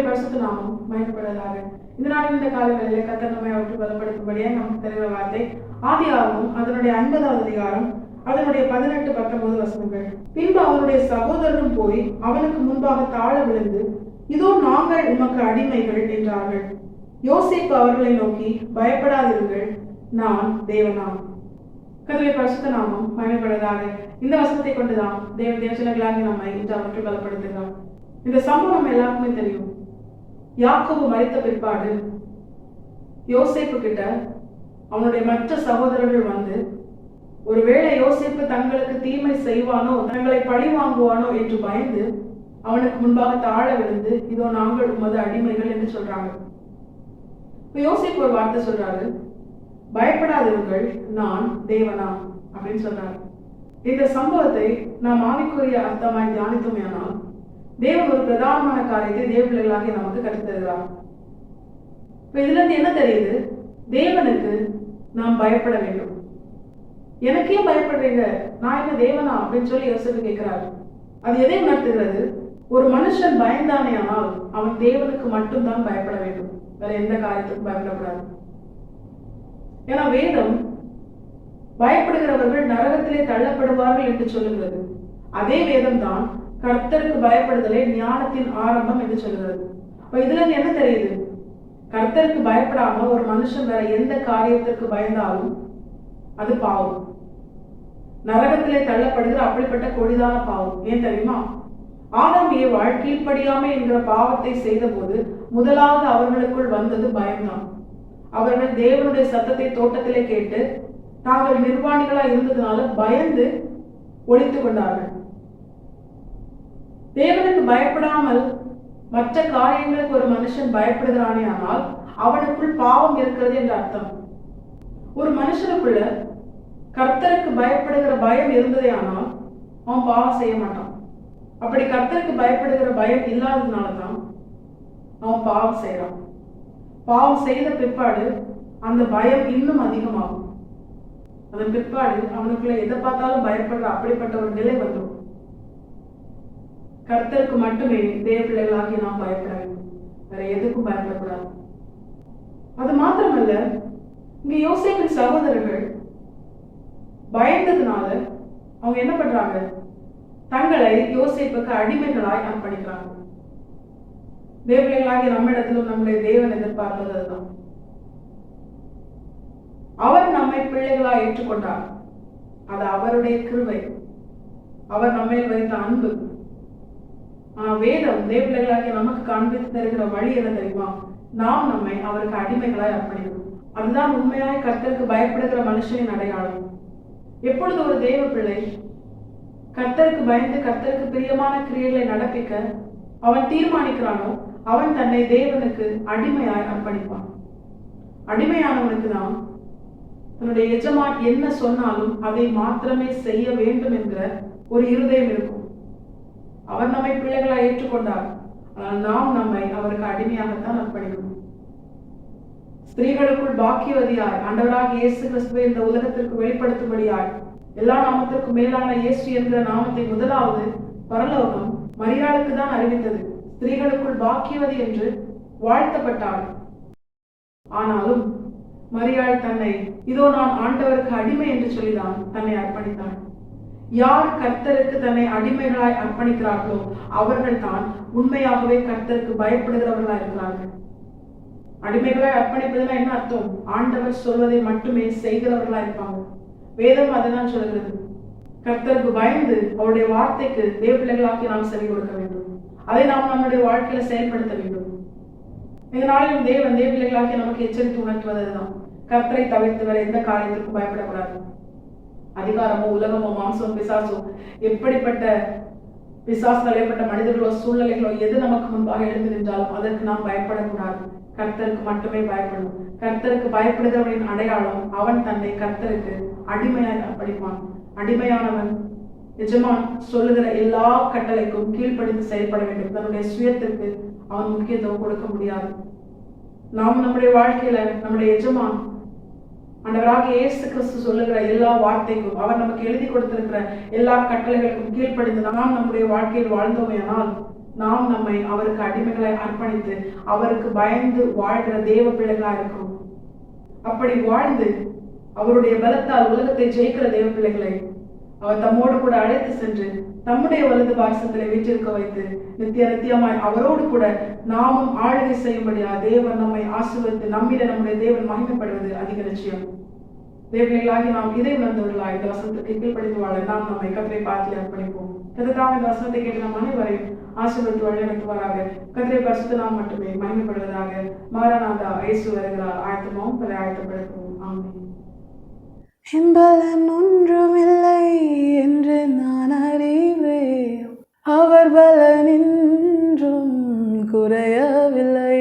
பரிசுத்த நாமம் மகிமைப்படுவதாக. இந்த நாளில் இந்த காலங்களிலே கர்த்தர் நம்மை அவற்றை பலப்படுத்தும்படியாக நமக்கு தருகிற வார்த்தை ஆதியாகமம் அதனுடைய 50வது அதிகாரம் அதனுடைய 18, 19 வசனங்கள். பின்பு அவனுடைய சகோதரரும் போய் அவனுக்கு முன்பாக தாழ விழுந்து, இதோ நாங்கள் உமக்கு அடிமைகள் என்றார்கள். யோசேப்பு அவர்களை நோக்கி, பயப்படாதிருங்கள், நான் தேவனாம். கர்த்தருடைய பரிசுத்த நாமம் மகிமைப்படுவதாக. இந்த வசனத்தை கொண்டுதான் தேவஜனங்களாகி நம்மை இன்று அவற்றை பலப்படுத்துகிறார். இந்த சம்பவம் நம்ம எல்லாருக்குமே தெரியும். யாக்கோபு மரித்த பிற்பாடு யோசேப்பு கிட்ட அவனுடைய மற்ற சகோதரர்கள் வந்து, ஒருவேளை யோசேப்பு தங்களுக்கு தீமை செய்வானோ, தங்களை பழி வாங்குவானோ என்று பயந்து அவனுக்கு முன்பாக தாழ விழுந்து, இதோ நாங்கள் உமது அடிமைகள் என்று சொல்றாங்க. இப்ப யோசேப்பு ஒரு வார்த்தை சொல்றாரு, பயப்படாதவர்கள், நான் தேவனா அப்படின்னு சொல்றாரு. இந்த சம்பவத்தை நாம் ஆவிக்குரிய அர்த்தமாய் தியானித்தோமேயானால் தேவன் ஒரு பிரதானமான காரியத்தை தேவ பிள்ளைகளாக நமக்கு கற்றுத்தருகிறார். இப்ப இதுல இருந்து என்ன தெரியுது? தேவனுக்கு நாம் பயப்பட வேண்டும். எனக்கே பயப்படுறீங்க, நான் என்ன தேவனா அப்படின்னு சொல்லி யோசித்து கேட்கிறாரு. அது எதை உணர்த்துகிறது? ஒரு மனுஷன் பயந்தானே ஆனால் அவன் தேவனுக்கு மட்டும்தான் பயப்பட வேண்டும், வேற எந்த காரியத்துக்கும் பயப்படக்கூடாது. ஏன்னா வேதம் பயப்படுகிறவர்கள் நரகத்திலே தள்ளப்படுவார்கள் என்று சொல்லுகிறது. அதே வேதம் தான் கர்த்தருக்கு பயப்படுதலே ஞானத்தின் ஆரம்பம் என்று சொல்லுகிறது. இதுல என்ன தெரியுது? கர்த்தருக்கு பயப்படாம ஒரு மனுஷன் வேற எந்த காரியத்திற்கு பயந்தாலும் அது பாவம், நரகத்திலே தள்ளப்படுகிற அப்படிப்பட்ட கொடிதான பாவம். ஏன் தெரியுமா? ஆதாம் ஏவாள் கீழ்ப்படியாமை என்கிற பாவத்தை செய்த போது முதலாவது அவர்களுக்குள் வந்தது பயம்தான். அவர்கள் தேவனுடைய சத்தத்தை தோட்டத்திலே கேட்டு தாங்கள் நிர்வாணிகளா இருந்ததுனால பயந்து ஒழித்துக் கொண்டார்கள். தேவனுக்கு பயப்படாமல் மற்ற காரியங்களுக்கு ஒரு மனுஷன் பயப்படுகிறானே ஆனால் அவனுக்குள் பாவம் இருக்கிறது என்று அர்த்தம். ஒரு மனுஷனுக்குள்ள கர்த்தருக்கு பயப்படுகிற பயம் இருந்ததே ஆனால் அவன் பாவம் செய்ய மாட்டான். அப்படி கர்த்தருக்கு பயப்படுகிற பயம் இல்லாததுனாலதான் அவன் பாவம் செய்யறான். பாவம் செய்த பிற்பாடு அந்த பயம் இன்னும் அதிகமாகும். அதன் பிற்பாடு அவனுக்குள்ள எதை பார்த்தாலும் பயப்படுற அப்படிப்பட்ட ஒரு நிலை வந்துடும். கர்த்தருக்கு மட்டுமே தேவ பிள்ளைகளாகி நாம் பயப்பட வேண்டும், வேற எதுக்கும் பயப்படக்கூடாது. அது மாத்திரமல்ல, இங்க யோசேப்பின் சகோதரர்கள் பயந்ததுனால அவங்க என்ன பண்றாங்க? தங்களை யோசேப்புக்கு அடிமைகளாய் அர்ப்பணிக்கிறாங்க. தேவ பிள்ளைகளாகி நம்மிடத்திலும் நம்முடைய தேவன் எதிர்பார்ப்பது அதுதான். அவர் நம்மை பிள்ளைகளாய் ஏற்றுக்கொண்டார். அது அவருடைய கிருபை, அவர் நம்மை வைத்த அன்பு. வேதம் தேவ பிள்ளைகளாகி நமக்கு காண்பித்து தருகிற வழி என்ன தெரியுமா? நாம் நம்மை அவருக்கு அடிமைகளாய் அர்ப்பணிக்கணும். அதுதான் உண்மையாய் கர்த்தருக்கு பயப்படுகிற மனுஷனின் அடையாளம். எப்பொழுது ஒரு தேவ பிள்ளை கர்த்தருக்கு பயந்து கர்த்தருக்கு பிரியமான கிரியைகளை நடப்பிக்க அவன் தீர்மானிக்கிறானோ அவன் தன்னை தேவனுக்கு அடிமையாய் அர்ப்பணிப்பான். அடிமையானவனுக்கு தான் தன்னுடைய எஜமான் என்ன சொன்னாலும் அதை மாத்திரமே செய்ய வேண்டும் என்கிற ஒரு இருதயம் இருக்கும். அவர் நம்மை பிள்ளைகளாய் ஏற்றுக்கொண்டார், ஆனால் நாம் நம்மை அவருக்கு அடிமையாகத்தான் அர்ப்பணிக்கணும். ஸ்திரீகளுக்குள் பாக்கியவதியாய் ஆண்டவராக இயேசு கிறிஸ்துவை இந்த உலகத்திற்கு வெளிப்படுத்தும்படியாய் எல்லா நாமத்திற்கும் மேலான இயேசு என்கிற நாமத்தை முதலாவது பரலோகம் மரியாளுக்கு தான் அறிவித்தது. ஸ்திரீகளுக்குள் பாக்கியவதி என்று வாழ்த்தப்பட்டாள். ஆனாலும் மரியாள் தன்னை இதோ நான் ஆண்டவருக்கு அடிமை என்று சொல்லிதான் தன்னை அர்ப்பணித்தாள். யார் கர்த்தருக்கு தன்னை அடிமைகளாய் அர்ப்பணிக்கிறார்களோ அவர்கள் தான் உண்மையாகவே கர்த்தருக்கு பயப்படுகிறவர்களாய் இருக்கிறார்கள். அடிமைகளாய் அர்ப்பணிப்பதுனா என்ன அர்த்தம்? ஆண்டவர் சொல்வதை மட்டுமே செய்கிறவர்களாய் இருப்பாங்க. வேதம் அதுதான் சொல்கிறது. கர்த்தருக்கு பயந்து அவருடைய வார்த்தைக்கு தேவ பிள்ளைகளாக்கி நாம் செவி கொடுக்க வேண்டும். அதை நாம் நம்முடைய வாழ்க்கையில செயல்படுத்த வேண்டும். இதனாலும் தேவன் தேவ பிள்ளைகளாக்கி நமக்கு எச்சரித்து உணர்த்துவதுதான், கர்த்தரை தவிர்த்து வேற எந்த காரியத்திற்கும் பயப்படக்கூடாது. அதிகாரமோ உலகமோ மாம்சமோ பிசாசோ எப்படிப்பட்ட பிசாசுகள் ஏற்பட்ட மனிதர்களோ சூழ்நிலைகளோ எது நமக்கு முன்பாக எழுந்து நின்றாலும் அதற்கு நாம் பயப்படக்கூடாது. கர்த்தருக்கு மட்டுமே பயப்படணும். கர்த்தருக்கு பயப்படுகிறவனின் அடையாளம் அவன் தன்னை கர்த்தருக்கு அடிமையாய் அர்ப்பணிப்பான். அடிமையானவன் எஜமான் சொல்லுகிற எல்லா கட்டளைக்கும் கீழ்ப்படிந்து செயல்பட வேண்டும். தன்னுடைய சுயத்திற்கு அவன் முக்கியத்துவம் கொடுக்க முடியாது. நாம் நம்முடைய வாழ்க்கையில நம்முடைய எஜமான் ஆண்டவராக இயேசு கிறிஸ்து சொல்லுகிற எல்லா வார்த்தைக்கும் அவர் நமக்கு எழுதி கொடுத்திருக்கிற எல்லா கட்டளைகளுக்கும் கீழ்ப்படிந்து நாம் நம்முடைய வாழ்க்கையில் வாழ்ந்தோமேயானால் நாம் நம்மை அவருக்கு அடிமைகளை அர்ப்பணித்து அவருக்கு பயந்து வாழ்கிற தேவ பிள்ளைகளா இருக்கிறோம். அப்படி வாழ்ந்து அவருடைய பலத்தால் உலகத்தை ஜெயிக்கிற தேவ பிள்ளைகளை அவர் தம்மோடு கூட அழைத்து சென்று தம்முடைய வலது பாரசத்திலே வீற்றிருக்க வைத்து நித்தியமாய் அவரோடு கூட நாமும் ஆளுகை செய்யும்படியா தேவன் நம்மை ஆசீர்வதித்து நம்மிட நம்முடைய தேவன் மகிமைப்படுவது அதிக நிச்சயம். தேவர்களாகி நாம் இதை உணர்ந்தவர்களாய் இந்த வசனத்துக்கு கீழ்ப்படிந்து வாழ நாம் நம்மை கர்த்தரை பார்த்து அர்ப்பணிப்போம். கர்த்தர் இந்த வசனத்தை கேட்டு நம் அனைவரையும் ஆசீர்வதித்து வழிநடத்துவாராக. கர்த்தரை பரிசுத்த நாம் மட்டுமே மகிமைப்படுவதாக. மாரநாதா இயேசு வருகிறார். ஆயத்தமாவும் பல ஆயத்தப்படுத்துவோம். ஆமென். எம்பலன் ஒன்றுமில்லை என்று நான் அறிவேன், அவர் பலனின்றும் குறையவில்லை.